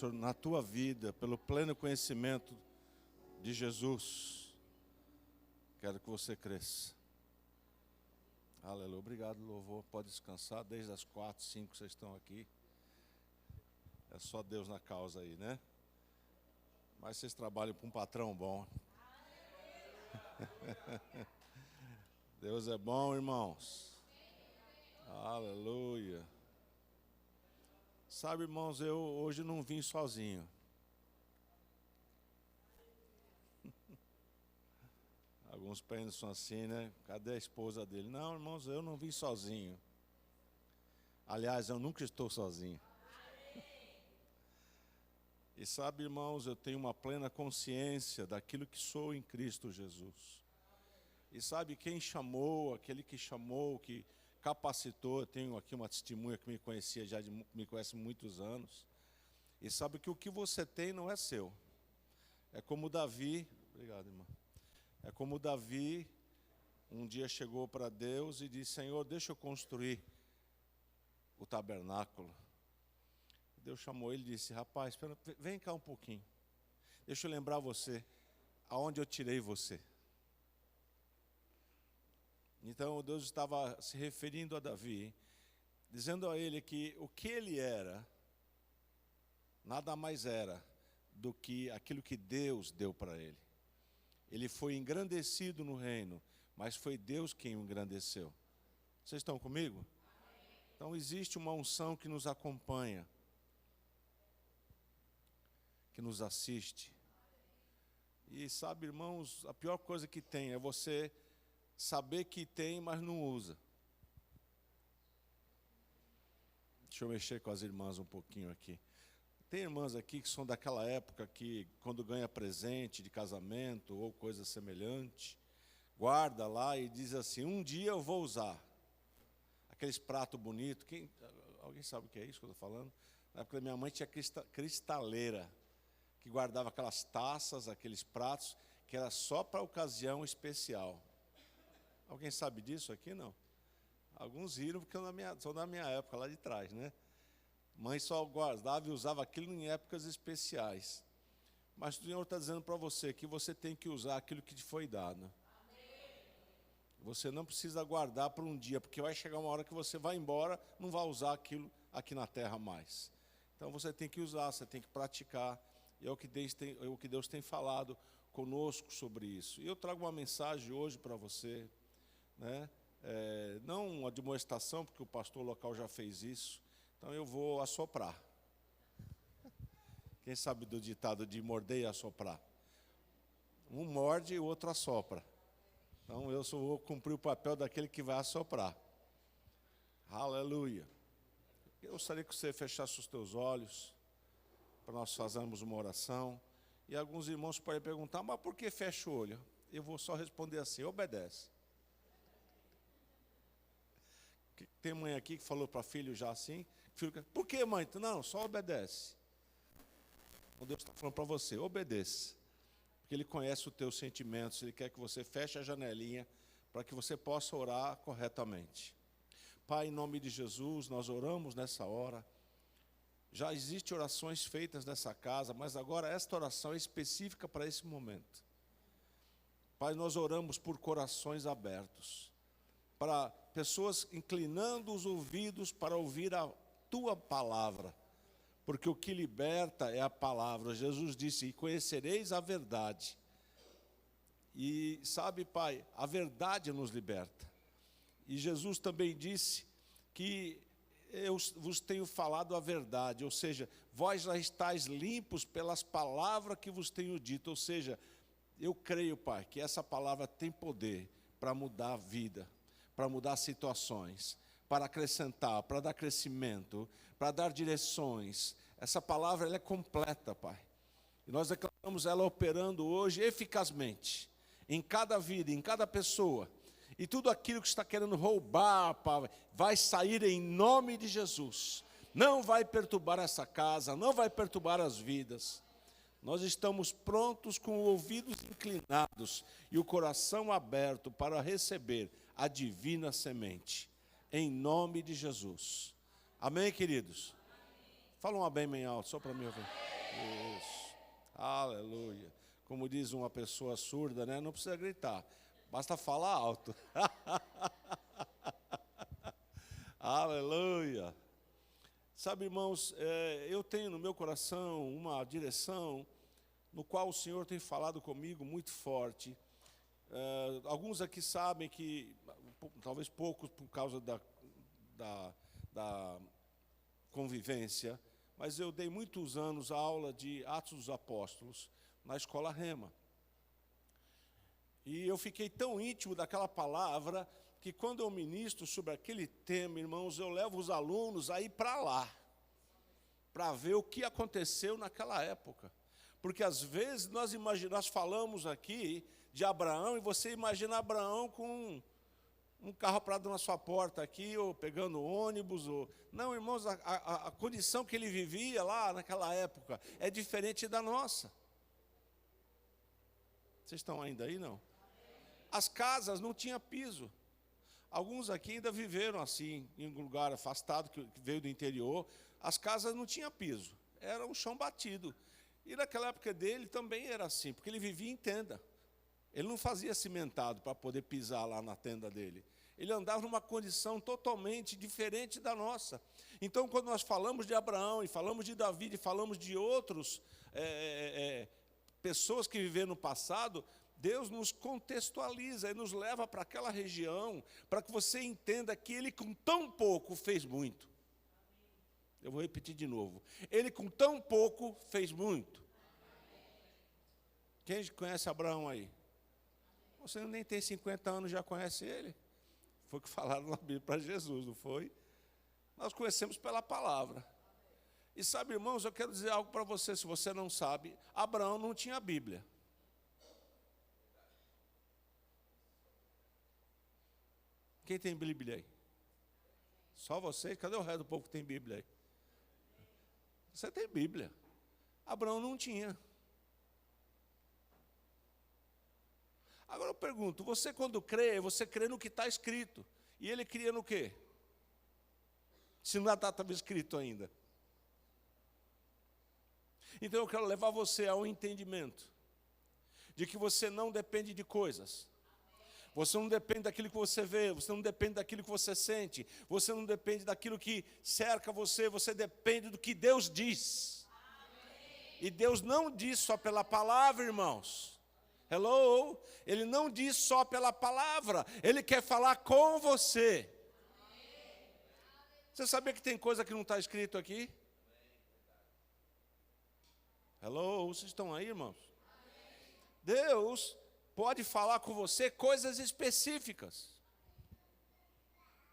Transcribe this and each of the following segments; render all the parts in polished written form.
na tua vida, pelo pleno conhecimento de Jesus. Quero que você cresça. Aleluia. Obrigado, louvor. Pode descansar. Desde as 4, 5 vocês estão aqui. É só Deus na causa aí, né? Mas vocês trabalham para um patrão bom. Deus é bom, irmãos. Aleluia. Sabe, irmãos, eu hoje não vim sozinho. Alguns pensam assim, né? Cadê a esposa dele? Não, irmãos, eu não vim sozinho. Aliás, eu nunca estou sozinho. E sabe, irmãos, eu tenho uma plena consciência daquilo que sou em Cristo Jesus. E sabe, quem chamou, aquele que chamou, que capacitou, eu tenho aqui uma testemunha que me conhecia me conhece há muitos anos. E sabe que o que você tem não é seu. É como Davi, obrigado, irmão. É como Davi, um dia chegou para Deus e disse: Senhor, deixa eu construir o tabernáculo. Deus chamou ele e disse: rapaz, vem cá um pouquinho. Deixa eu lembrar você, aonde eu tirei você. Então Deus estava se referindo a Davi, dizendo a ele que o que ele era, nada mais era do que aquilo que Deus deu para ele. Ele foi engrandecido no reino, mas foi Deus quem o engrandeceu. Vocês estão comigo? Então existe uma unção que nos acompanha, que nos assiste. E sabe, irmãos, a pior coisa que tem é você saber que tem, mas não usa. Deixa eu mexer com as irmãs um pouquinho aqui. Tem irmãs aqui que são daquela época que, quando ganha presente de casamento ou coisa semelhante, guarda lá e diz assim: um dia eu vou usar. Aqueles pratos bonitos. Alguém sabe o que é isso que eu estou falando? Na época da minha mãe tinha cristaleira, que guardava aquelas taças, aqueles pratos, que era só para ocasião especial. Alguém sabe disso aqui? Não. Alguns riram porque são da minha época, lá de trás, né? Mãe só guardava e usava aquilo em épocas especiais. Mas o Senhor está dizendo para você que você tem que usar aquilo que te foi dado. Você não precisa guardar para um dia, porque vai chegar uma hora que você vai embora, não vai usar aquilo aqui na terra mais. Então você tem que usar, você tem que praticar. E é o que Deus tem falado conosco sobre isso. E eu trago uma mensagem hoje para você, né? Não uma admoestação, porque o pastor local já fez isso. Então eu vou assoprar. Quem sabe do ditado de morder e assoprar? Um morde e o outro assopra. Então eu só vou cumprir o papel daquele que vai assoprar. Aleluia. Eu gostaria que você fechasse os teus olhos, para nós fazermos uma oração. E alguns irmãos podem perguntar: mas por que fecha o olho? Eu vou só responder assim: obedece. Tem mãe aqui que falou para filho já assim: filho, por que, mãe? Não, só obedece. O Deus está falando para você: obedeça. Porque Ele conhece os teus sentimentos, Ele quer que você feche a janelinha para que você possa orar corretamente. Pai, em nome de Jesus, nós oramos nessa hora. Já existem orações feitas nessa casa, mas agora esta oração é específica para esse momento. Pai, nós oramos por corações abertos, para pessoas inclinando os ouvidos para ouvir a Tua palavra, porque o que liberta é a palavra. Jesus disse: e conhecereis a verdade. E sabe, Pai, a verdade nos liberta. E Jesus também disse que eu vos tenho falado a verdade, ou seja, vós já estáis limpos pelas palavras que vos tenho dito. Ou seja, eu creio, Pai, que essa palavra tem poder para mudar a vida, para mudar situações, para acrescentar, para dar crescimento, para dar direções. Essa palavra ela é completa, Pai. E nós declaramos ela operando hoje eficazmente, em cada vida, em cada pessoa. E tudo aquilo que está querendo roubar, Pai, vai sair em nome de Jesus. Não vai perturbar essa casa, não vai perturbar as vidas. Nós estamos prontos com os ouvidos inclinados e o coração aberto para receber a divina semente. Em nome de Jesus. Amém, queridos? Fala um amém bem alto, só para mim ouvir. Isso. Aleluia. Como diz uma pessoa surda, né? Não precisa gritar, basta falar alto. Aleluia. Sabe, irmãos, eu tenho no meu coração uma direção no qual o Senhor tem falado comigo muito forte. Alguns aqui sabem que, talvez poucos por causa da convivência, mas eu dei muitos anos a aula de Atos dos Apóstolos na Escola Rema. E eu fiquei tão íntimo daquela palavra que quando eu ministro sobre aquele tema, irmãos, eu levo os alunos a ir para lá, para ver o que aconteceu naquela época. Porque às vezes nós falamos aqui de Abraão e você imagina Abraão com um carro parado na sua porta aqui, ou pegando ônibus. Não, irmãos, a condição que ele vivia lá naquela época é diferente da nossa. Vocês estão ainda aí, não? As casas não tinham piso. Alguns aqui ainda viveram assim, em um lugar afastado, que veio do interior. As casas não tinham piso, era um chão batido. E naquela época dele também era assim, porque ele vivia em tenda. Ele não fazia cimentado para poder pisar lá na tenda dele. Ele andava numa condição totalmente diferente da nossa. Então, quando nós falamos de Abraão, e falamos de Davi, e falamos de outros pessoas que viveram no passado, Deus nos contextualiza e nos leva para aquela região, para que você entenda que Ele com tão pouco fez muito. Eu vou repetir de novo. Ele com tão pouco fez muito. Quem conhece Abraão aí? Você nem tem 50 anos, já conhece ele? Foi o que falaram na Bíblia para Jesus, não foi? Nós conhecemos pela palavra. E sabe, irmãos, eu quero dizer algo para você, se você não sabe, Abraão não tinha Bíblia. Quem tem Bíblia aí? Só você? Cadê o resto do povo que tem Bíblia aí? Você tem Bíblia. Abraão não tinha. Agora eu pergunto, você quando crê, você crê no que está escrito. E ele cria no quê? Se não estava escrito ainda. Então eu quero levar você ao entendimento de que você não depende de coisas. Você não depende daquilo que você vê, você não depende daquilo que você sente, você não depende daquilo que cerca você, você depende do que Deus diz. E Deus não diz só pela palavra, irmãos. Hello? Ele não diz só pela palavra, Ele quer falar com você. Você sabia que tem coisa que não está escrito aqui? Hello? Vocês estão aí, irmãos? Deus pode falar com você coisas específicas.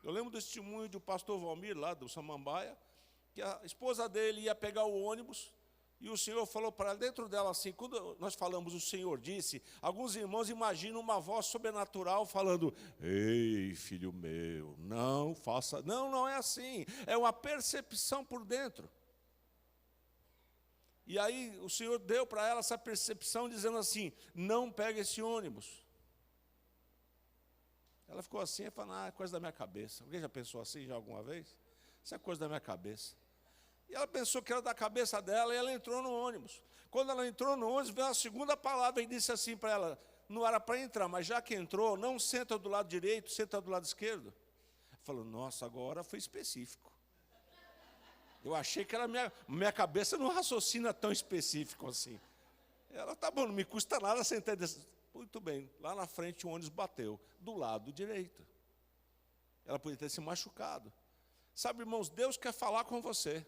Eu lembro do testemunho do pastor Valmir, lá do Samambaia, que a esposa dele ia pegar o ônibus, e o Senhor falou para ela, dentro dela assim, quando nós falamos o Senhor disse, alguns irmãos imaginam uma voz sobrenatural falando, ei, filho meu, não faça, não é assim, é uma percepção por dentro. E aí o Senhor deu para ela essa percepção, dizendo assim, não pegue esse ônibus. Ela ficou assim, e falou, é coisa da minha cabeça. Alguém já pensou assim já alguma vez? Isso é coisa da minha cabeça. E ela pensou que era da cabeça dela, e ela entrou no ônibus. Quando ela entrou no ônibus, veio a segunda palavra e disse assim para ela, não era para entrar, mas já que entrou, não senta do lado direito, senta do lado esquerdo. Ela falou, nossa, agora foi específico. Eu achei que era minha cabeça não raciocina tão específico assim. Ela, tá bom, não me custa nada sentar desse. Muito bem, lá na frente o ônibus bateu, do lado direito. Ela podia ter se machucado. Sabe, irmãos, Deus quer falar com você.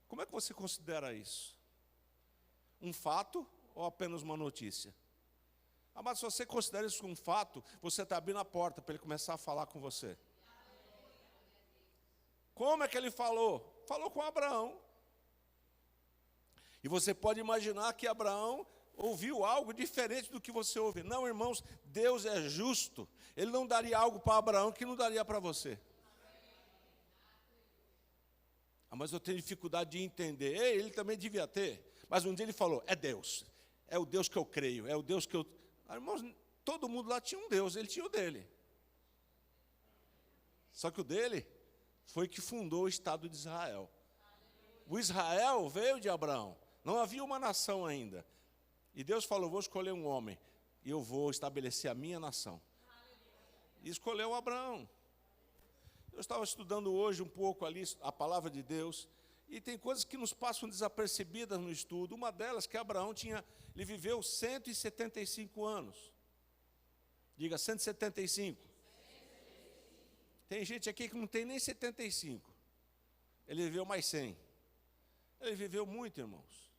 Como é que você considera isso? Um fato ou apenas uma notícia? Mas se você considera isso um fato, você está abrindo a porta para ele começar a falar com você. Como é que ele falou? Falou com Abraão. E você pode imaginar que Abraão ouviu algo diferente do que você ouve. Não, irmãos, Deus é justo. Ele não daria algo para Abraão que não daria para você. Mas eu tenho dificuldade de entender. Ele também devia ter. Mas um dia ele falou, é Deus. É o Deus que eu creio, é o Deus que eu... Irmãos, todo mundo lá tinha um Deus, ele tinha o dele. Só que o dele foi que fundou o Estado de Israel. O Israel veio de Abraão. Não havia uma nação ainda. E Deus falou, vou escolher um homem. E eu vou estabelecer a minha nação. E escolheu Abraão. Eu estava estudando hoje um pouco ali a palavra de Deus. E tem coisas que nos passam desapercebidas no estudo. Uma delas que Abraão ele viveu 175 anos. Diga, 175. Tem gente aqui que não tem nem 75. Ele viveu mais 100. Ele viveu muito, irmãos.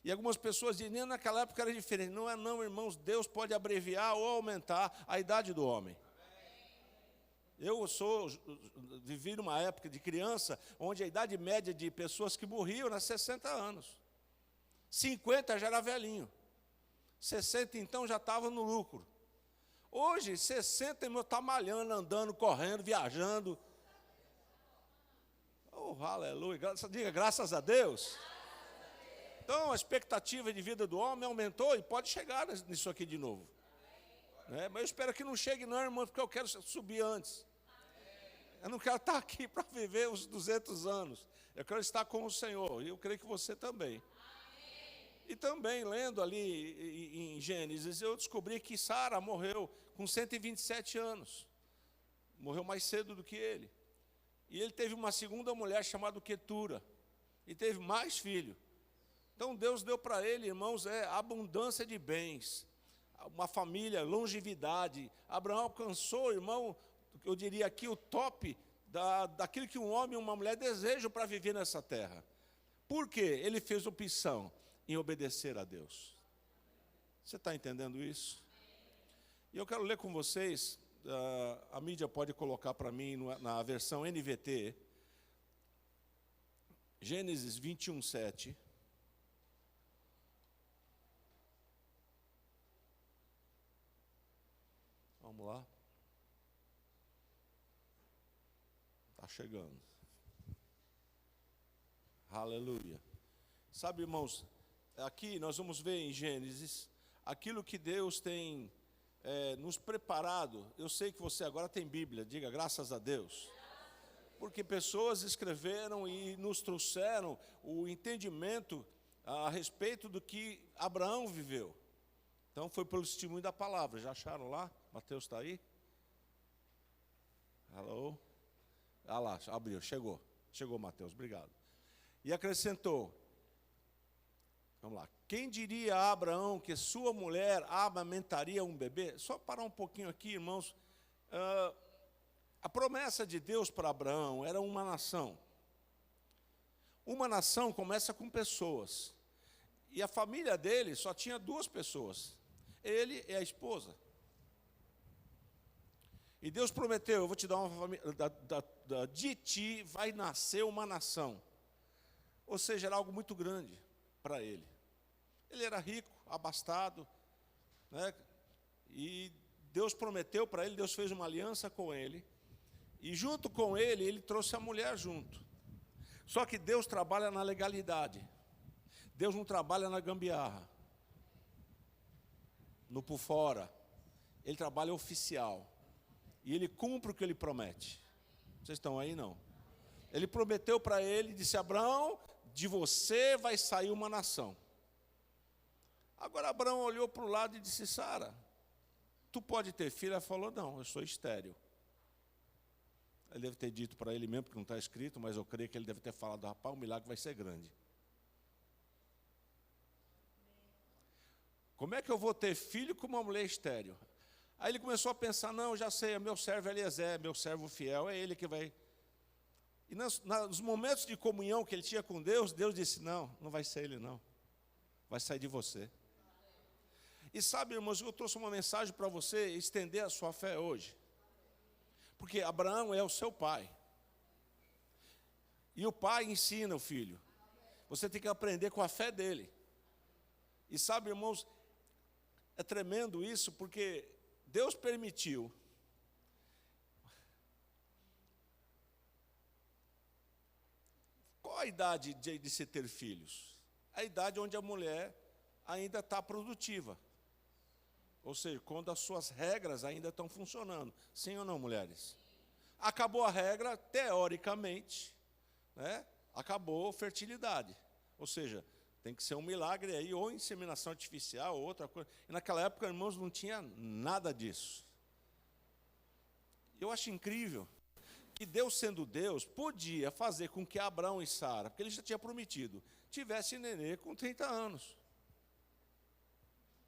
E algumas pessoas dizem, naquela época era diferente. Não é não, irmãos. Deus pode abreviar ou aumentar a idade do homem. Vivi numa época de criança, onde a idade média de pessoas que morriam era 60 anos. 50 já era velhinho. 60 então já estava no lucro. Hoje, 60 irmão, está malhando, andando, correndo, viajando. Oh, aleluia. Diga, graças a Deus. Então, a expectativa de vida do homem aumentou e pode chegar nisso aqui de novo. Mas eu espero que não chegue não, irmão, porque eu quero subir antes. Eu não quero estar aqui para viver os 200 anos. Eu quero estar com o Senhor. E eu creio que você também. E também, lendo ali em Gênesis, eu descobri que Sara morreu com 127 anos. Morreu mais cedo do que ele. E ele teve uma segunda mulher chamada Quetura. E teve mais filho. Então Deus deu para ele, irmãos, abundância de bens. Uma família, longevidade. Abraão alcançou, irmão, eu diria aqui, o top daquilo que um homem e uma mulher desejam para viver nessa terra. Por quê? Ele fez opção em obedecer a Deus. Você está entendendo isso? E eu quero ler com vocês, a mídia pode colocar para mim na versão NVT, Gênesis 21, 7. Vamos lá. Está chegando. Aleluia. Sabe, irmãos, aqui nós vamos ver em Gênesis aquilo que Deus tem nos preparado. Eu sei que você agora tem Bíblia, diga graças a Deus. Porque pessoas escreveram e nos trouxeram o entendimento a respeito do que Abraão viveu. Então foi pelo testemunho da palavra. Já acharam lá? Mateus está aí? Alô? Ah lá, abriu, chegou. Chegou, Mateus, obrigado. E acrescentou, vamos lá, quem diria a Abraão que sua mulher amamentaria um bebê? Só parar um pouquinho aqui, irmãos. A promessa de Deus para Abraão era uma nação. Uma nação começa com pessoas. E a família dele só tinha 2 pessoas. Ele e a esposa. E Deus prometeu, eu vou te dar uma família, de ti vai nascer uma nação. Ou seja, era algo muito grande para ele. Ele era rico, abastado, né? E Deus prometeu para ele, Deus fez uma aliança com ele. E junto com ele, ele trouxe a mulher junto. Só que Deus trabalha na legalidade. Deus não trabalha na gambiarra. No por fora. Ele trabalha oficial. E ele cumpre o que ele promete. Vocês estão aí, não? Ele prometeu para ele, disse, Abraão, de você vai sair uma nação. Agora Abraão olhou para o lado e disse, Sara, tu pode ter filho? Ela falou, não, eu sou estéril. Ele deve ter dito para ele mesmo, porque não está escrito, mas eu creio que ele deve ter falado, rapaz, o milagre vai ser grande. Como é que eu vou ter filho com uma mulher estéril? Aí ele começou a pensar, não, já sei, é meu servo Eliezer, meu servo fiel, é ele que vai. E nos momentos de comunhão que ele tinha com Deus, Deus disse, não, não vai ser ele não, vai sair de você. E sabe, irmãos, eu trouxe uma mensagem para você estender a sua fé hoje. Porque Abraão é o seu pai. E o pai ensina o filho. Você tem que aprender com a fé dele. E sabe, irmãos, é tremendo isso, porque Deus permitiu. Qual a idade de se ter filhos? A idade onde a mulher ainda está produtiva. Ou seja, quando as suas regras ainda estão funcionando. Sim ou não, mulheres? Acabou a regra, teoricamente, né? Acabou a fertilidade. Ou seja, tem que ser um milagre aí, ou inseminação artificial, ou outra coisa. E naquela época, irmãos, não tinha nada disso. Eu acho incrível que Deus, sendo Deus, podia fazer com que Abraão e Sara, porque ele já tinha prometido, tivesse nenê com 30 anos.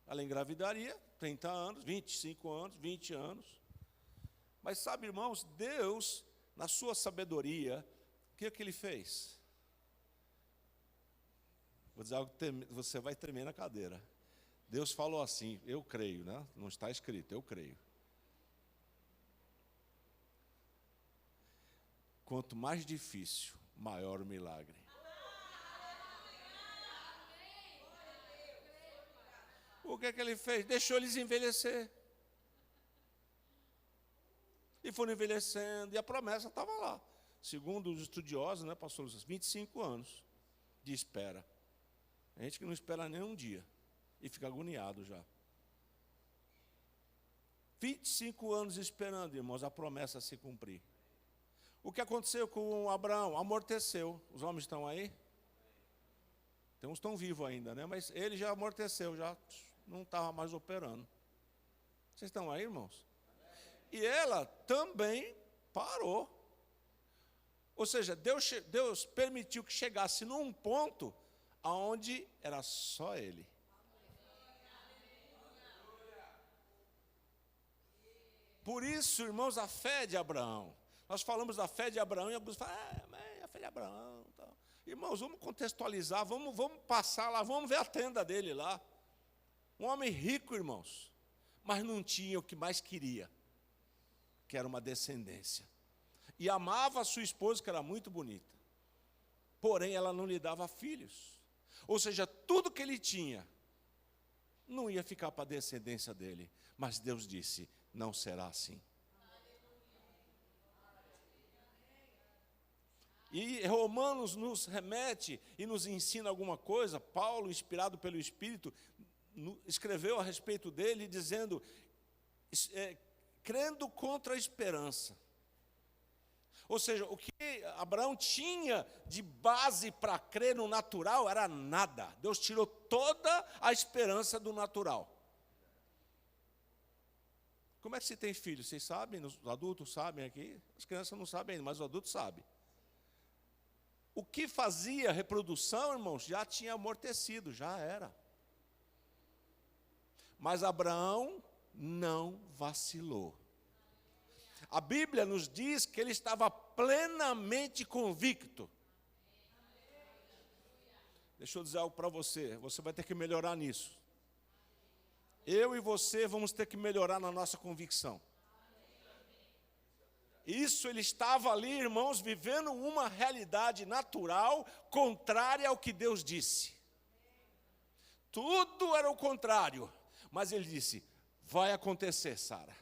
Ela engravidaria, 30 anos, 25 anos, 20 anos. Mas sabe, irmãos, Deus, na sua sabedoria, o que é que ele fez? Vou dizer algo que você vai tremer na cadeira. Deus falou assim, eu creio, né? Não está escrito, eu creio. Quanto mais difícil, maior o milagre. O que é que ele fez? Deixou eles envelhecer. E foram envelhecendo, e a promessa estava lá. Segundo os estudiosos, né, pastor Luciano, 25 anos de espera. A gente que não espera nem um dia, e fica agoniado já. 25 anos esperando, irmãos, a promessa se cumprir. O que aconteceu com Abraão? Amorteceu. Os homens estão aí? Tem uns que estão vivos ainda, né? Mas ele já amorteceu, já não estava mais operando. Vocês estão aí, irmãos? E ela também parou. Ou seja, Deus permitiu que chegasse num ponto onde era só ele. Por isso, irmãos, a fé de Abraão. Nós falamos da fé de Abraão e alguns falam, a fé de Abraão. Tal. Irmãos, vamos contextualizar, vamos passar lá, vamos ver a tenda dele lá. Um homem rico, irmãos, mas não tinha o que mais queria, que era uma descendência. E amava a sua esposa, que era muito bonita. Porém, ela não lhe dava filhos. Ou seja, tudo que ele tinha não ia ficar para a descendência dele. Mas Deus disse, não será assim. E Romanos nos remete e nos ensina alguma coisa. Paulo, inspirado pelo Espírito, escreveu a respeito dele, dizendo, crendo contra a esperança. Ou seja, o que Abraão tinha de base para crer no natural era nada. Deus tirou toda a esperança do natural. Como é que se tem filho? Vocês sabem? Os adultos sabem aqui? As crianças não sabem ainda, mas os adultos sabem. O que fazia reprodução, irmãos, já tinha amortecido, já era. Mas Abraão não vacilou. A Bíblia nos diz que ele estava plenamente convicto. Deixa eu dizer algo para você, você vai ter que melhorar nisso. Eu e você vamos ter que melhorar na nossa convicção. Isso, ele estava ali, irmãos, vivendo uma realidade natural, contrária ao que Deus disse. Tudo era o contrário, mas ele disse, vai acontecer, Sara.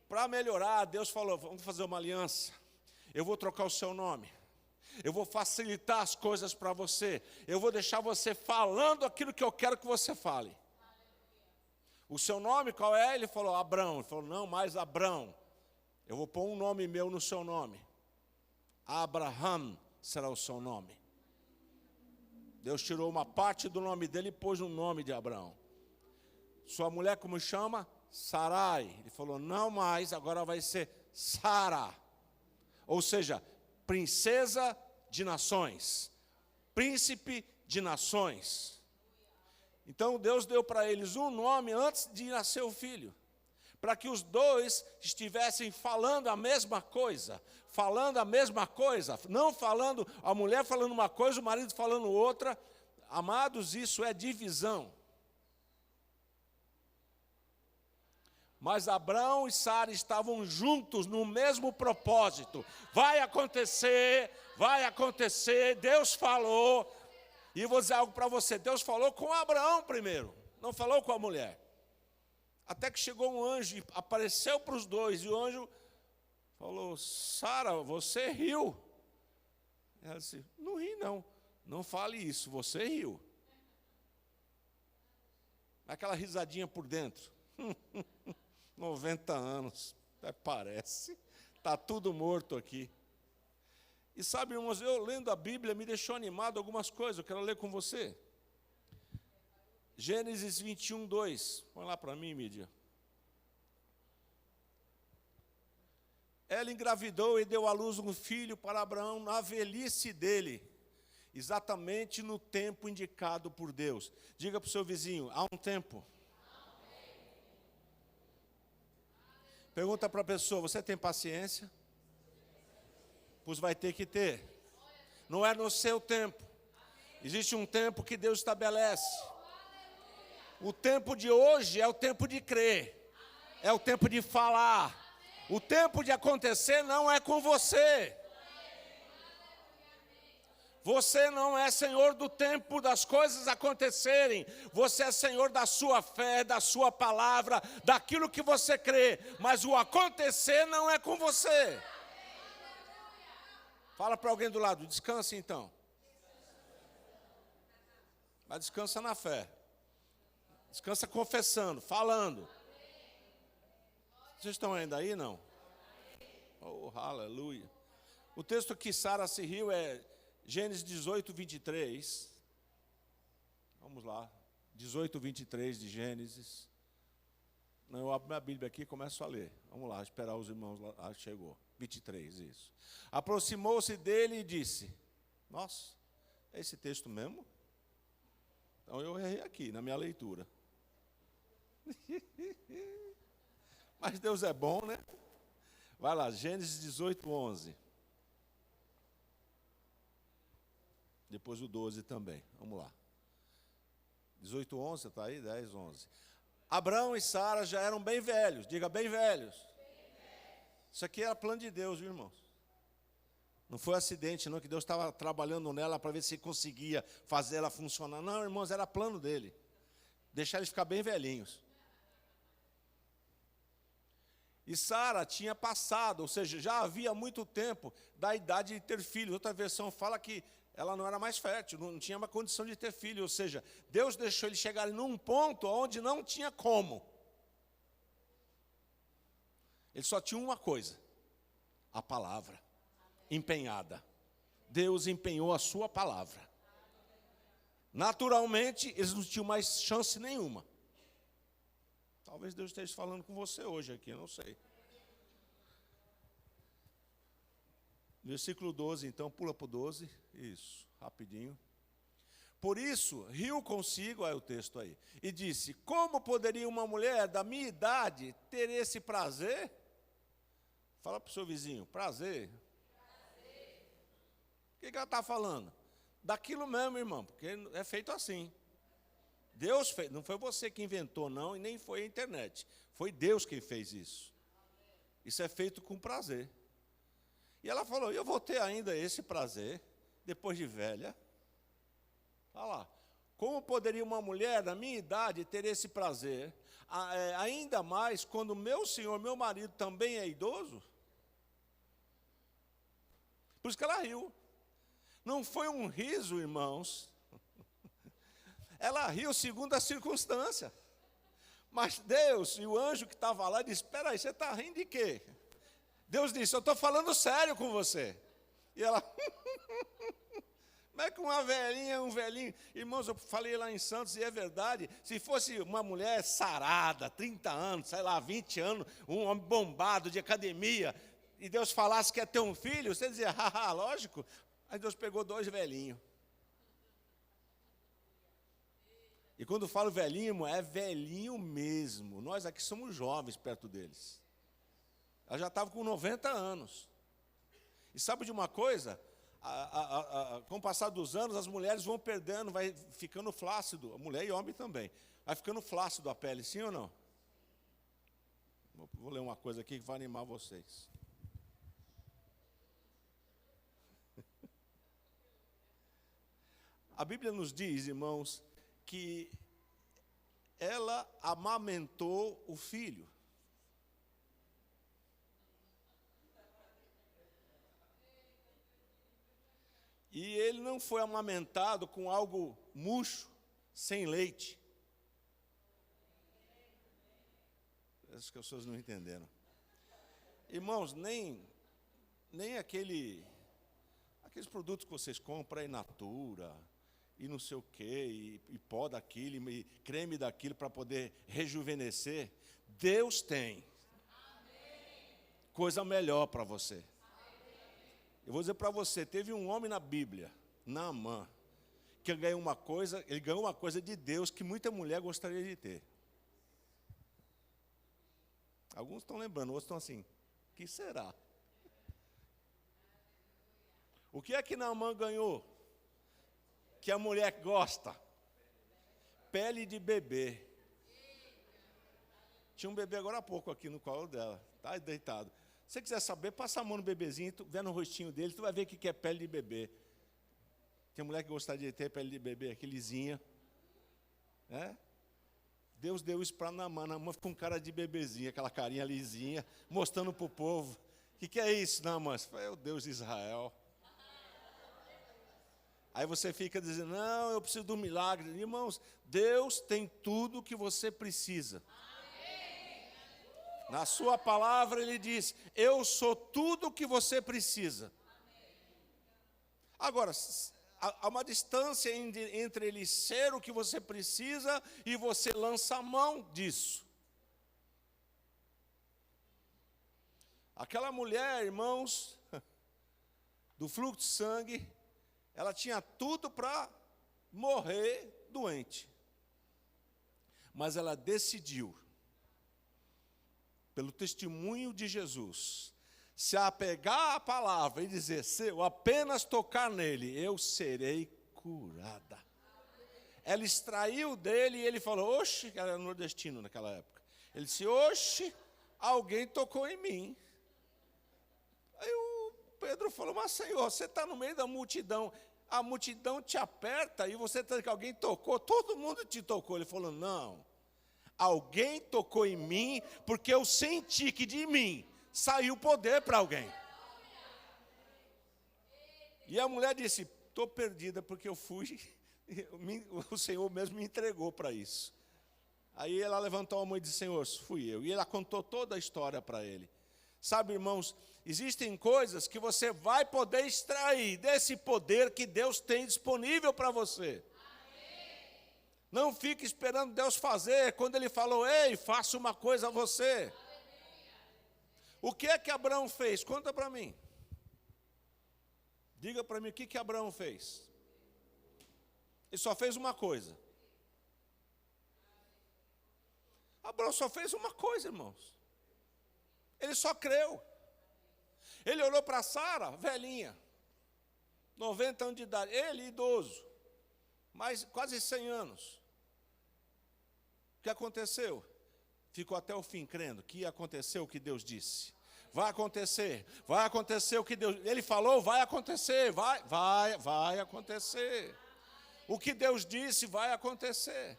Para melhorar, Deus falou, vamos fazer uma aliança. Eu vou trocar o seu nome. Eu vou facilitar as coisas para você. Eu vou deixar você falando aquilo que eu quero que você fale. O seu nome qual é? Ele falou, Abrão. Ele falou, não mais Abrão. Eu vou pôr um nome meu no seu nome. Abraham será o seu nome. Deus tirou uma parte do nome dele e pôs um nome de Abraão. Sua mulher como chama? Sarai. Ele falou, não mais, agora vai ser Sara. Ou seja, princesa de nações. Príncipe de nações. Então Deus deu para eles um nome antes de nascer o filho. Para que os dois estivessem falando a mesma coisa. Falando a mesma coisa. Não falando, a mulher falando uma coisa, o marido falando outra. Amados, isso é divisão. Mas Abraão e Sara estavam juntos no mesmo propósito. Vai acontecer, Deus falou. E eu vou dizer algo para você, Deus falou com Abraão primeiro, não falou com a mulher. Até que chegou um anjo e apareceu para os dois, e o anjo falou, Sara, você riu. Ela disse, não ri não, não fale isso, você riu. Aquela risadinha por dentro. 90 anos, até parece. Está tudo morto aqui. E sabe, irmãos, eu lendo a Bíblia me deixou animado algumas coisas, eu quero ler com você. Gênesis 21, 2. Põe lá para mim, Mídia. Ela engravidou e deu à luz um filho para Abraão na velhice dele, exatamente no tempo indicado por Deus. Diga para o seu vizinho, há um tempo. Pergunta para a pessoa, você tem paciência? Pois vai ter que ter. Não é no seu tempo. Existe um tempo que Deus estabelece. O tempo de hoje é o tempo de crer. É o tempo de falar. O tempo de acontecer não é com você. Você não é senhor do tempo das coisas acontecerem. Você é senhor da sua fé, da sua palavra, daquilo que você crê. Mas o acontecer não é com você. Fala para alguém do lado, descansa então. Mas descansa na fé. Descansa confessando, falando. Vocês estão ainda aí, não? Oh, aleluia. O texto que Sara se riu é Gênesis 18, 23. Vamos lá. 18, 23 de Gênesis. Não, eu abro minha Bíblia aqui e começo a ler. Vamos lá, esperar os irmãos lá. Ah, chegou. 23, isso. Aproximou-se dele e disse, nossa, é esse texto mesmo? Então eu errei aqui na minha leitura. Mas Deus é bom, né? Vai lá, Gênesis 18, 11. Depois o 12 também. Vamos lá. 18, 11, está aí? 10, 11. Abraão e Sara já eram bem velhos. Diga, bem velhos. Isso aqui era plano de Deus, viu, irmãos? Não foi acidente, não, que Deus estava trabalhando nela para ver se conseguia fazer ela funcionar. Não, irmãos, era plano dele. Deixar eles ficar bem velhinhos. E Sara tinha passado, ou seja, já havia muito tempo da idade de ter filhos. Outra versão fala que ela não era mais fértil, não tinha uma condição de ter filho. Ou seja, Deus deixou eles chegarem num ponto onde não tinha como. Ele só tinha uma coisa, a palavra empenhada. Deus empenhou a sua palavra. Naturalmente, eles não tinham mais chance nenhuma. Talvez Deus esteja falando com você hoje aqui, eu não sei. Versículo 12, então, pula para o 12. Isso, rapidinho. Por isso, riu consigo, olha o texto aí, e disse, como poderia uma mulher da minha idade ter esse prazer? Fala para o seu vizinho, prazer. O que ela está falando? Daquilo mesmo, irmão, porque é feito assim. Deus fez, não foi você que inventou, não, e nem foi a internet. Foi Deus quem fez isso. Isso é feito com prazer. E ela falou, eu vou ter ainda esse prazer, depois de velha. Olha lá. Como poderia uma mulher da minha idade ter esse prazer, ainda mais quando meu senhor, meu marido, também é idoso? Por isso que ela riu. Não foi um riso, irmãos. Ela riu segundo a circunstância. Mas Deus e o anjo que estava lá disse, espera aí, você está rindo de quê? Deus disse, eu estou falando sério com você. E ela, como é que uma velhinha, um velhinho... Irmãos, eu falei lá em Santos, e é verdade, se fosse uma mulher sarada, 30 anos, sei lá, 20 anos, um homem bombado de academia, e Deus falasse que ia ter um filho, você dizia, haha, lógico. Aí Deus pegou 2 velhinhos. E quando falo velhinho, é velhinho mesmo. Nós aqui somos jovens perto deles. Ela já estava com 90 anos. E sabe de uma coisa? Com o passar dos anos, as mulheres vão perdendo, vai ficando flácido. A mulher e homem também. Vai ficando flácido a pele, sim ou não? Vou ler uma coisa aqui que vai animar vocês. A Bíblia nos diz, irmãos, que ela amamentou o filho. E ele não foi amamentado com algo murcho, sem leite. Acho que as pessoas não entenderam. Irmãos, nem nem aqueles produtos que vocês compram aí, Natura, e não sei o quê, e pó daquilo, e creme daquilo para poder rejuvenescer. Deus tem coisa melhor para você. Eu vou dizer para você, teve um homem na Bíblia, Naamã, que ele ganhou uma coisa de Deus que muita mulher gostaria de ter. Alguns estão lembrando, outros estão assim, o que será? O que é que Naamã ganhou? Que a mulher gosta? Pele de bebê. Tinha um bebê agora há pouco aqui no colo dela, está deitado. Se você quiser saber, passa a mão no bebezinho, tu vê no rostinho dele, tu vai ver o que é pele de bebê. Tem mulher que gostaria de ter pele de bebê, aqui lisinha. Né? Deus deu isso para Naamã. Naamã ficou com cara de bebezinha, aquela carinha lisinha, mostrando para o povo. O que é isso, Naamã? Você fala, é o Deus de Israel. Aí você fica dizendo, não, eu preciso de um milagre. Irmãos, Deus tem tudo o que você precisa. Na sua palavra ele diz, eu sou tudo o que você precisa. Agora, há uma distância entre ele ser o que você precisa e você lança a mão disso. Aquela mulher, irmãos, do fluxo de sangue, ela tinha tudo para morrer doente. Mas ela decidiu, pelo testemunho de Jesus, se apegar à palavra e dizer, se eu apenas tocar nele, eu serei curada. Ela extraiu dele e ele falou, oxe, ela era nordestino naquela época. Ele disse, oxe, alguém tocou em mim. Aí o Pedro falou, mas Senhor, você está no meio da multidão, a multidão te aperta e você está que alguém tocou, todo mundo te tocou. Ele falou, não, alguém tocou em mim porque eu senti que de mim saiu poder para alguém. E a mulher disse, estou perdida porque eu fui, o Senhor mesmo me entregou para isso. Aí ela levantou a mão e disse, Senhor, fui eu. E ela contou toda a história para ele. Sabe, irmãos, existem coisas que você vai poder extrair desse poder que Deus tem disponível para você. Não fique esperando Deus fazer, quando Ele falou, ei, faça uma coisa a você. O que é que Abraão fez? Conta para mim. Diga para mim o que Abraão fez. Ele só fez uma coisa. Abraão só fez uma coisa, irmãos. Ele só creu. Ele olhou para Sara, velhinha, 90 anos de idade, ele idoso, mas quase 100 anos. O que aconteceu? Ficou até o fim crendo que ia acontecer o que Deus disse. Vai acontecer o que Deus... Ele falou, vai acontecer, vai acontecer. O que Deus disse vai acontecer.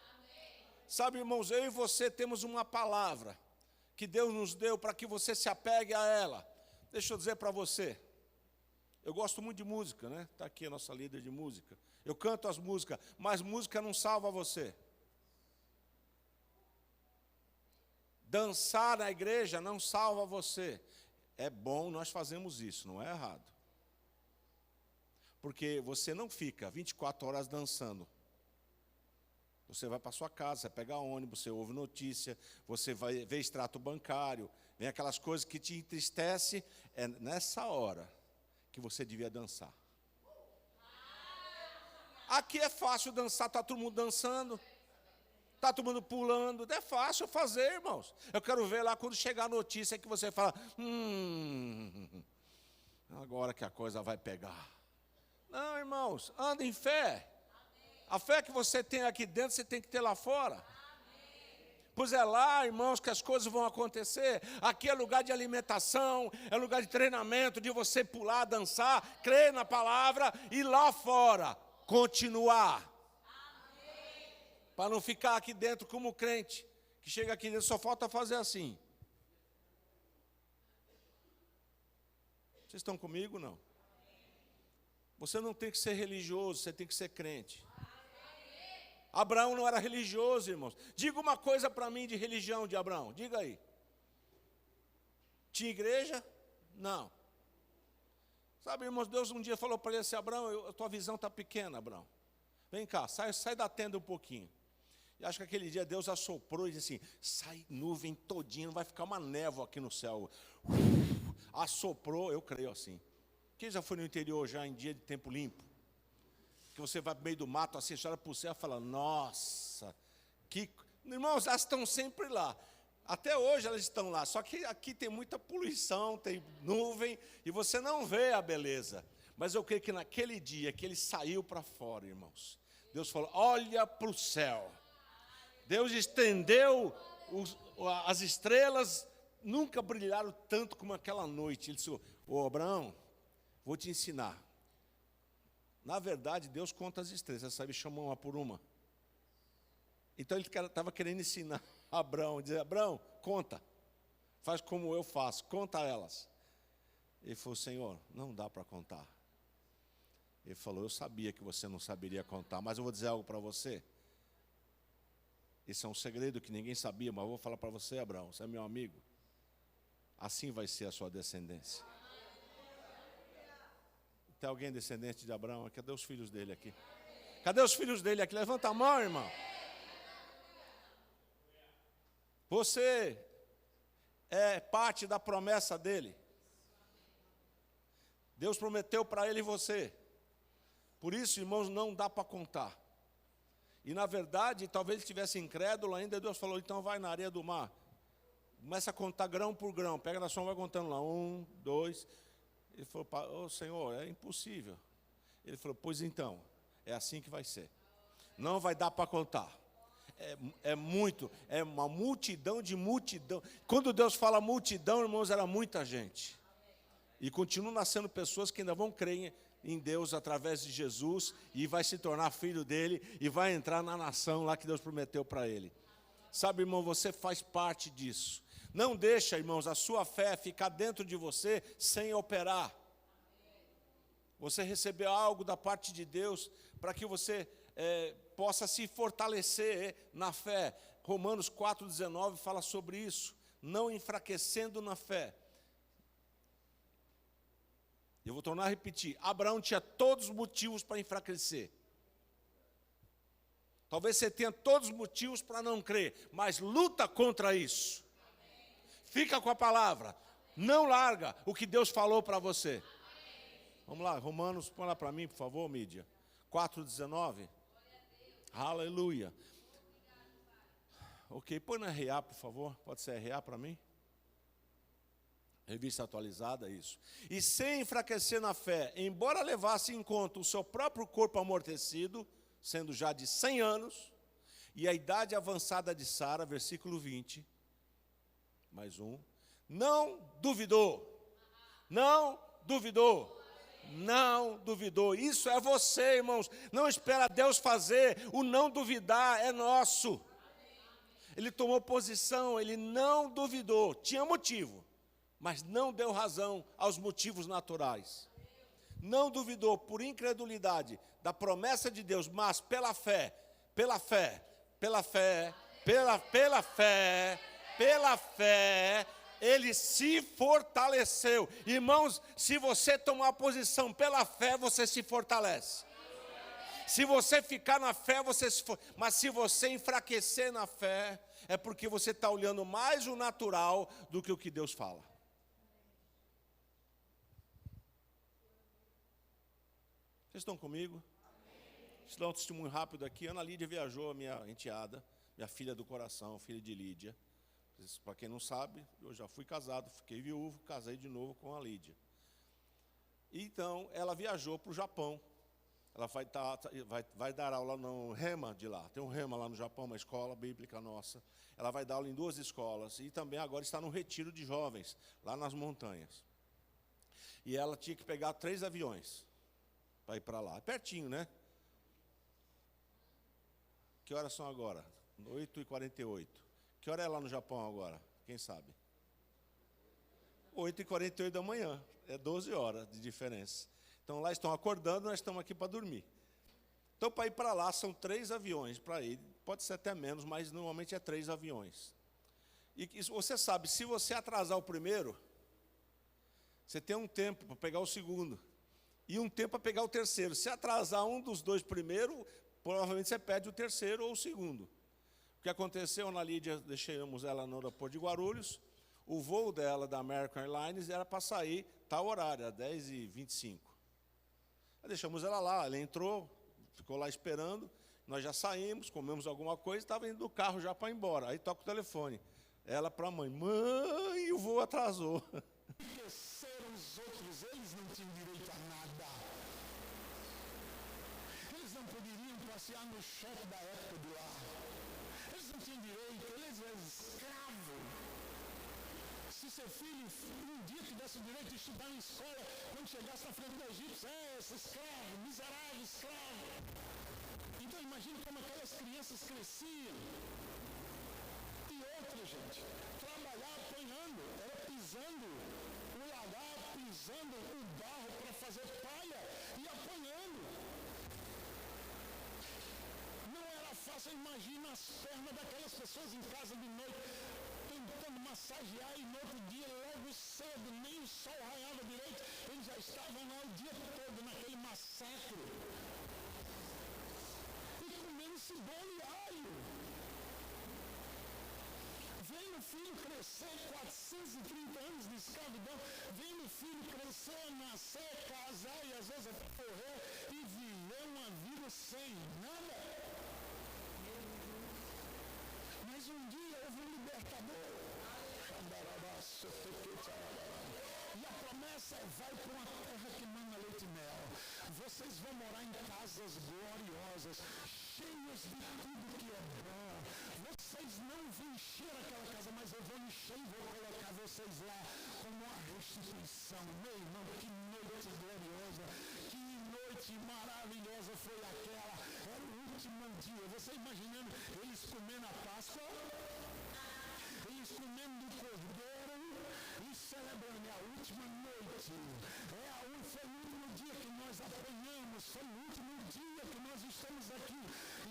Sabe, irmãos, eu e você temos uma palavra que Deus nos deu para que você se apegue a ela. Deixa eu dizer para você, eu gosto muito de música, né? Está aqui a nossa líder de música. Eu canto as músicas, mas música não salva você. Dançar na igreja não salva você. É bom, nós fazemos isso, não é errado. Porque você não fica 24 horas dançando. Você vai para sua casa, você pega ônibus, você ouve notícia, você vai ver extrato bancário, vem aquelas coisas que te entristecem. É nessa hora que você devia dançar. Aqui é fácil dançar, está todo mundo dançando. Está todo mundo pulando, é fácil fazer, irmãos. Eu quero ver lá quando chegar a notícia que você fala, agora que a coisa vai pegar. Não, irmãos, anda em fé. A fé que você tem aqui dentro, você tem que ter lá fora. Pois é lá, irmãos, que as coisas vão acontecer. Aqui é lugar de alimentação, é lugar de treinamento, de você pular, dançar, crer na palavra e lá fora continuar. Para não ficar aqui dentro como crente, que chega aqui dentro, só falta fazer assim. Vocês estão comigo, não? Você não tem que ser religioso, você tem que ser crente. Abraão não era religioso, irmãos. Diga uma coisa para mim de religião de Abraão, diga aí. Tinha igreja? Não. Sabe, irmãos, Deus um dia falou para ele assim: Abraão, a tua visão está pequena, Abraão. Vem cá, sai da tenda um pouquinho. E acho que aquele dia Deus assoprou e disse assim: sai nuvem todinha, não vai ficar uma névoa aqui no céu. Assoprou, eu creio assim. Quem já foi no interior já em dia de tempo limpo? Que você vai no meio do mato assim, olha para o céu e fala: nossa, que... Irmãos, elas estão sempre lá. Até hoje elas estão lá, só que aqui tem muita poluição, tem nuvem, e você não vê a beleza. Mas eu creio que naquele dia que ele saiu para fora, irmãos, Deus falou: olha para o céu. Deus estendeu as estrelas, nunca brilharam tanto como aquela noite. Ele disse: ô Abraão, vou te ensinar. Na verdade, Deus conta as estrelas, você sabe, chama uma por uma. Então ele estava querendo ensinar Abraão, dizer: Abraão, conta, faz como eu faço, conta elas. Ele falou: Senhor, não dá para contar. Ele falou: eu sabia que você não saberia contar, mas eu vou dizer algo para você. Esse é um segredo que ninguém sabia, mas eu vou falar para você, Abraão, você é meu amigo. Assim vai ser a sua descendência. Tem alguém descendente de Abraão? Cadê os filhos dele aqui? Cadê os filhos dele aqui? Levanta a mão, irmão. Você é parte da promessa dele. Deus prometeu para ele e você. Por isso, irmãos, não dá para contar. E na verdade, talvez ele estivesse incrédulo ainda, Deus falou: então vai na areia do mar. Começa a contar grão por grão. Pega na sua mão e vai contando lá. 1, 2. Ele falou: ô Senhor, é impossível. Ele falou: pois então, é assim que vai ser. Não vai dar para contar. É uma multidão de multidão. Quando Deus fala multidão, irmãos, era muita gente. E continuam nascendo pessoas que ainda vão crer em Deus através de Jesus, e vai se tornar filho dele, e vai entrar na nação lá que Deus prometeu para ele. Sabe, irmão, você faz parte disso. Não deixa, irmãos, a sua fé ficar dentro de você sem operar. Você recebeu algo da parte de Deus para que você possa se fortalecer na fé. Romanos 4,19 fala sobre isso. Não enfraquecendo na fé. Eu vou tornar a repetir. Abraão tinha todos os motivos para enfraquecer. Talvez você tenha todos os motivos para não crer, mas luta contra isso. Fica com a palavra. Não larga o que Deus falou para você. Vamos lá, Romanos, põe lá para mim, por favor, mídia. 4,19. Aleluia. Ok, põe na RA, por favor. Pode ser RA para mim? Revista atualizada, isso. E sem enfraquecer na fé, embora levasse em conta o seu próprio corpo amortecido, sendo já de 100 anos, e a idade avançada de Sara, versículo 20, mais um, não duvidou, não duvidou, não duvidou. Isso é você, irmãos. Não espera Deus fazer, o não duvidar é nosso. Ele tomou posição, ele não duvidou, tinha motivo, mas não deu razão aos motivos naturais. Não duvidou por incredulidade da promessa de Deus, mas pela fé, ele se fortaleceu. Irmãos, se você tomar posição pela fé, você se fortalece. Se você ficar na fé, você se fortalece. Mas se você enfraquecer na fé, é porque você está olhando mais o natural do que o que Deus fala. Vocês estão comigo? Deixa eu dar um testemunho rápido aqui. Ana Lídia viajou, a minha enteada, minha filha do coração, filha de Lídia. Para quem não sabe, eu já fui casado, fiquei viúvo, casei de novo com a Lídia. Então, ela viajou para o Japão. Ela vai dar aula no Rema de lá. Tem um Rema lá no Japão, uma escola bíblica nossa. Ela vai dar aula em 2 escolas. E também agora está no retiro de jovens, lá nas montanhas. E ela tinha que pegar 3 aviões para ir para lá. É pertinho, né? Que horas são agora? 8h48. Que hora é lá no Japão agora? Quem sabe? 8h48 da manhã. É 12 horas de diferença. Então lá estão acordando, nós estamos aqui para dormir. Então para ir para lá são 3 aviões para ir. Pode ser até menos, mas normalmente é 3 aviões. E você sabe, se você atrasar o primeiro, você tem um tempo para pegar o segundo. e um tempo para pegar o terceiro. Se atrasar um dos dois primeiro, provavelmente você perde o terceiro ou o segundo. O que aconteceu, Ana Lídia, deixamos ela no aeroporto de Guarulhos, o voo dela, da American Airlines, era para sair tal horário, às 10h25. Aí deixamos ela lá, ela entrou, ficou lá esperando, nós já saímos, comemos alguma coisa, estava indo do carro já para ir embora. Aí toca o telefone. Ela para a mãe, mãe, o voo atrasou. Esqueceram os outros, eles não tinham direito a nada. Eles não poderiam passear no shopping da época de lá. Eles não tinham direito, eles eram escravos. Se seu filho um dia tivesse o direito de estudar em escola, quando chegasse na frente do Egito, esse escravo, miserável escravo. Então imagine como aquelas crianças cresciam. E outra, gente, trabalhar apanhando, era pisando o lagar, pisando o barro para fazer palha e apanhando. Não era fácil, imagina as pernas daquelas pessoas em casa de noite, tentando massagear, e no outro dia, logo cedo, nem o sol raiava direito, eles já estavam lá o dia todo naquele massacre. E comendo cebola e alho. Vendo o filho crescer, 430 anos de escravidão, vendo o filho crescer, nascer, casar e às vezes até morrer e viver uma vida sem nada. Mas um dia houve um libertador. E a promessa é: vai para uma terra que mana leite e mel. Vocês vão morar em casas gloriosas, cheias de tudo que é bom. Vocês não vão encher aquela casa, mas eu vou encher e vou colocar vocês lá como uma restituição. Meu irmão, que noite gloriosa, que noite maravilhosa foi aquela. Era o último dia. Você imaginando eles comendo a Páscoa, eles comendo do cordeiro e celebrando a última noite. Foi o último dia que nós apanhamos, foi o último dia que nós estamos aqui.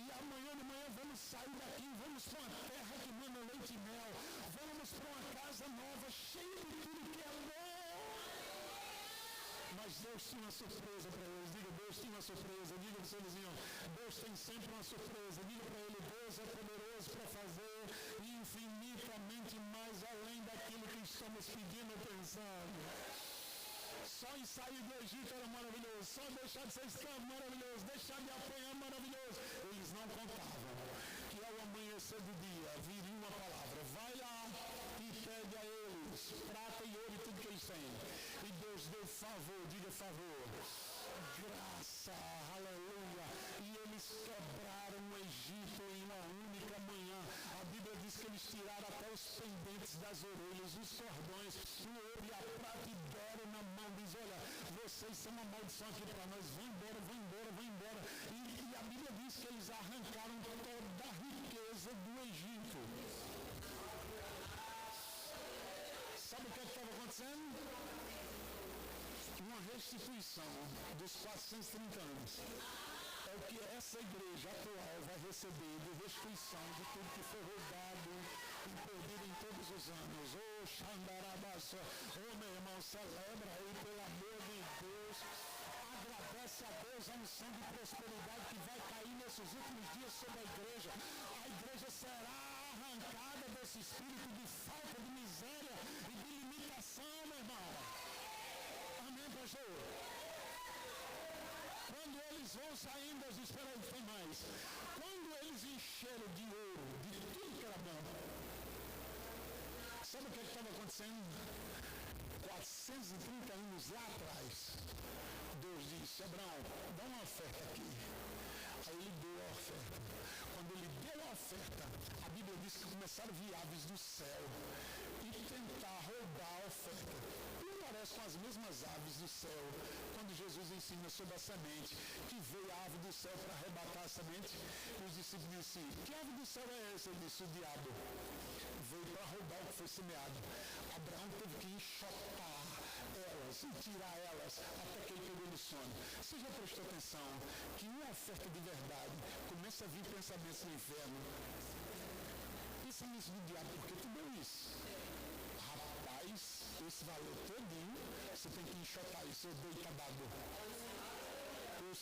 E amanhã de manhã vamos sair daqui, vamos para uma terra que mana leite e mel. Vamos para uma casa nova, cheia de tudo que é bom. Mas Deus tinha uma surpresa para eles. Diga, Deus tinha uma surpresa. Diga para o seu vizinho, Deus tem sempre uma surpresa. Diga para ele, Deus é poderoso para fazer infinitamente mais além daquilo que estamos pedindo ou pensando. Só em sair do Egito era maravilhoso, só deixar de ser escravo maravilhoso, deixar de apanhar maravilhoso. Eles não contavam que ao amanhecer do dia viria uma palavra: vai lá e pede a eles prata e ouro e tudo que eles têm. E Deus deu favor, diga favor, graça, aleluia. E eles quebraram o Egito em uma única manhã. A Bíblia diz que eles tiraram até os pendentes das orelhas, os cordões, o ouro e a prata, e deram na mão. Diz, olha, vocês são uma maldição aqui para nós, vão embora, vão embora, vão embora. E a Bíblia diz que eles arrancaram toda a riqueza do Egito. Sabe o que estava acontecendo? Uma restituição dos 430 anos. É o que essa igreja atual vai receber de restituição de tudo que foi roubado e perdido em todos os anos. Xandarabaço, meu irmão, celebra aí pelo amor de Deus. Agradece a Deus a unção de prosperidade que vai cair nesses últimos dias sobre a igreja. A igreja será arrancada desse espírito de falta, de miséria e de limitação, meu irmão. Amém, pastor? Quando eles vão saindo, as esperanças tem mais. Quando eles encheram de ouro, de tudo que era bom, sabe o que estava acontecendo? 430 anos lá atrás, Deus disse: Abraão, dá uma oferta aqui. Aí ele deu a oferta. Quando ele deu a oferta, a Bíblia diz que começaram a vir aves do céu e tentar roubar a oferta. Parece com as mesmas aves do céu, quando Jesus ensina sobre a semente, que veio a ave do céu para arrebatar a semente, e os discípulos disseram: que ave do céu é essa? Ele disse: o diabo veio para roubar o que foi semeado. Abraão teve que enxotar elas e tirar elas até que ele pegou no sono. Você já prestou atenção que uma oferta de verdade começa a vir pensamentos no inferno? Pensamentos do diabo, por que tu deu isso? Rapaz, esse valor todinho, você tem que enxotar isso, eu dou e tá dado.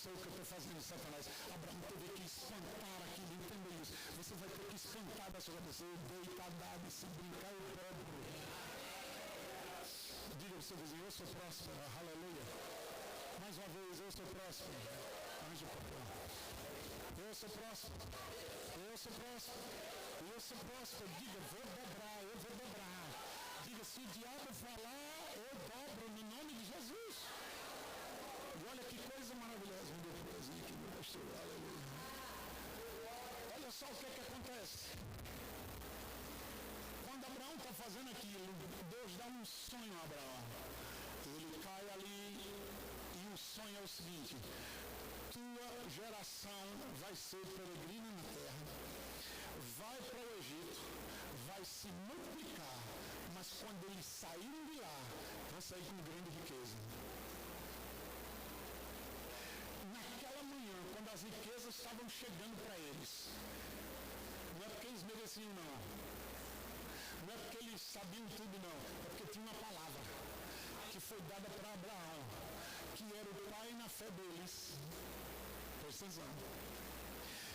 sei o que eu estou fazendo, Satanás. Abraão teve que espantar aquilo, entenda isso. Você vai ter que espantar da sua cabeça. Eu dei cadado e se brincar eu dobro. Diga ao seu vizinho, eu sou próspero, aleluia. Mais uma vez, eu sou próspero. Anjo papai. Eu sou próspero. Eu sou próspero. Eu sou próspero. Diga, vou dobrar, eu vou dobrar. Diga, se o diabo falar, eu dobro no nome de Jesus. E olha que coisa maravilhosa. Me deu um pezinho aqui, meu pastor. Aleluia. Olha só o que acontece. Quando Abraão está fazendo aquilo, Deus dá um sonho a Abraão. Ele cai ali e o sonho é o seguinte: tua geração vai ser peregrina na terra, vai para o Egito, vai se multiplicar, mas quando eles saírem de lá, vão sair com grande riqueza. Naquela manhã, quando as riquezas estavam chegando para eles, não é porque eles mereciam não. Não é porque eles sabiam tudo, não. É porque tinha uma palavra que foi dada para Abraão, que era o pai na fé deles. Presta atenção.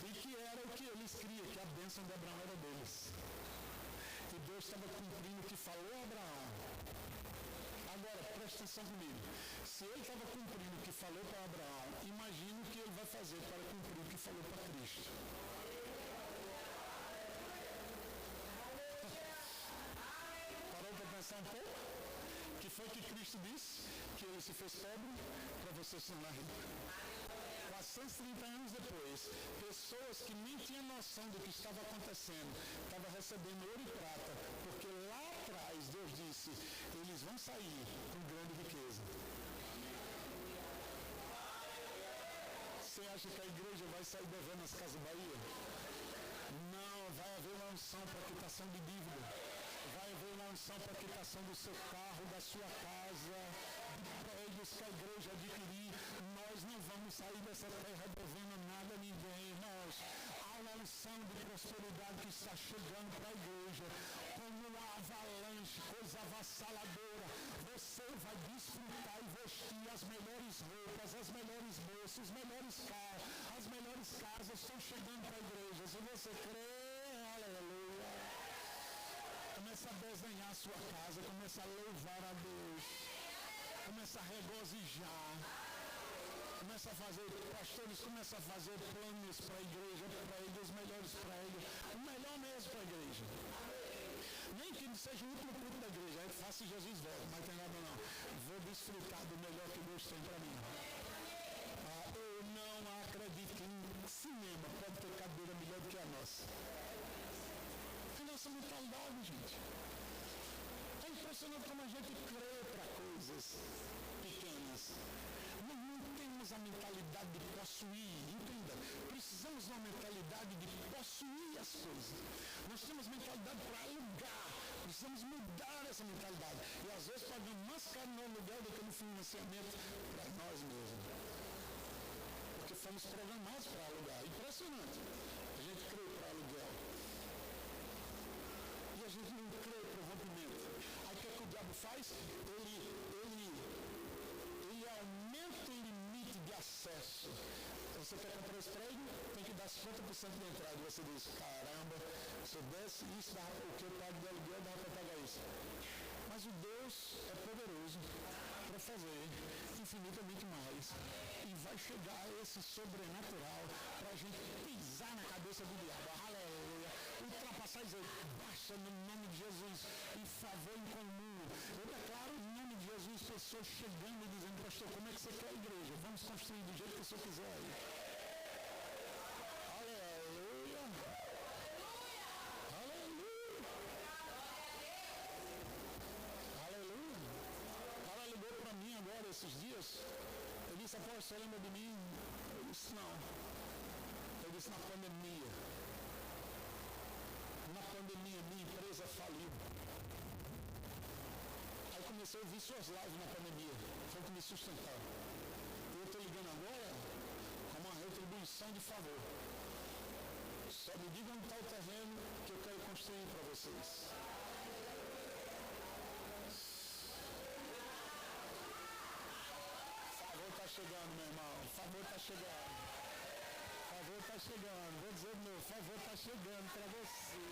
E que era o que eles criam, que a bênção de Abraão era deles. E Deus estava cumprindo o que falou a Abraão. Agora, presta atenção comigo. Se ele estava cumprindo o que falou para Abraão, imagina o que ele vai fazer para cumprir o que falou para Cristo. Pensar um pouco, que foi que Cristo disse, que ele se fez pobre para você se tornar rico. 430 anos depois, pessoas que nem tinham noção do que estava acontecendo, estavam recebendo ouro e prata, porque lá atrás Deus disse, eles vão sair com grande riqueza. Você acha que a igreja vai sair devendo as Casas Bahia? Não, vai haver uma unção para quitação de dívida. Vai haver uma unção para a quitação do seu carro, da sua casa, de prédios que a igreja adquirir. Nós não vamos sair dessa terra devendo nada a ninguém, irmãos. Há uma unção de prosperidade que está chegando para a igreja, como uma avalanche, coisa avassaladora. Você vai desfrutar e vestir as melhores roupas, as melhores bolsas, os melhores carros, as melhores casas estão chegando para a igreja. Se você crê, aleluia. Começa a desenhar a sua casa, começa a louvar a Deus, começa a regozijar, começa a fazer, pastores começam a fazer planos para a igreja, os melhores para ele, o melhor mesmo para a igreja. Nem que seja o último culto da igreja, aí faça Jesus volta, mas tem nada não. Vou desfrutar do melhor que Deus tem para mim. Eu não acredito que um cinema pode ter cadeira melhor do que a nossa. Nossa mentalidade, gente. É impressionante como a gente crê para coisas pequenas. Nós não temos a mentalidade de possuir, entenda. Precisamos de uma mentalidade de possuir as coisas. Nós temos mentalidade para alugar. Precisamos mudar essa mentalidade. E às vezes pagamos mais caro no aluguel do que no financiamento para nós mesmos. Porque fomos programados para alugar. Impressionante. A gente crê para aluguel. E a gente não crê para o rompimento. Aí o que o diabo faz? Ele aumenta o limite de acesso. Você quer comprar esse prédio? Tem que dar 50% de entrada. E você diz, caramba, se eu desse isso, o que eu pago de aluguel, dá para pagar isso. Mas o Deus é poderoso para fazer infinitamente mais. E vai chegar esse sobrenatural para a gente pisar na cabeça do diabo. Aleluia. Ultrapassar e dizer, baixa no nome de Jesus, em favor em comum. Eu declaro em nome de Jesus pessoas chegando e dizendo, pastor, como é que você quer a igreja? Vamos construir do jeito que o senhor quiser aí. Aleluia. Aleluia. Aleluia. O cara ligou para mim agora esses dias. Ele disse, apóstolo, você lembra de mim? Eu disse, não. Eu disse, na pandemia. Na pandemia, minha empresa faliu. Aí comecei a ouvir suas lives na pandemia. Foi o que me sustentou. Eu estou ligando agora com uma retribuição de favor. Só me digam onde está o terreno que eu quero construir para vocês. O favor está chegando, meu irmão. O favor está chegando. O favor está chegando. Vou dizer de novo, o favor está chegando para você.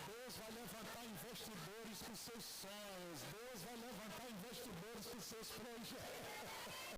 Deus vai levantar investidores com seus sonhos. Deus vai levantar investidores com seus projetos.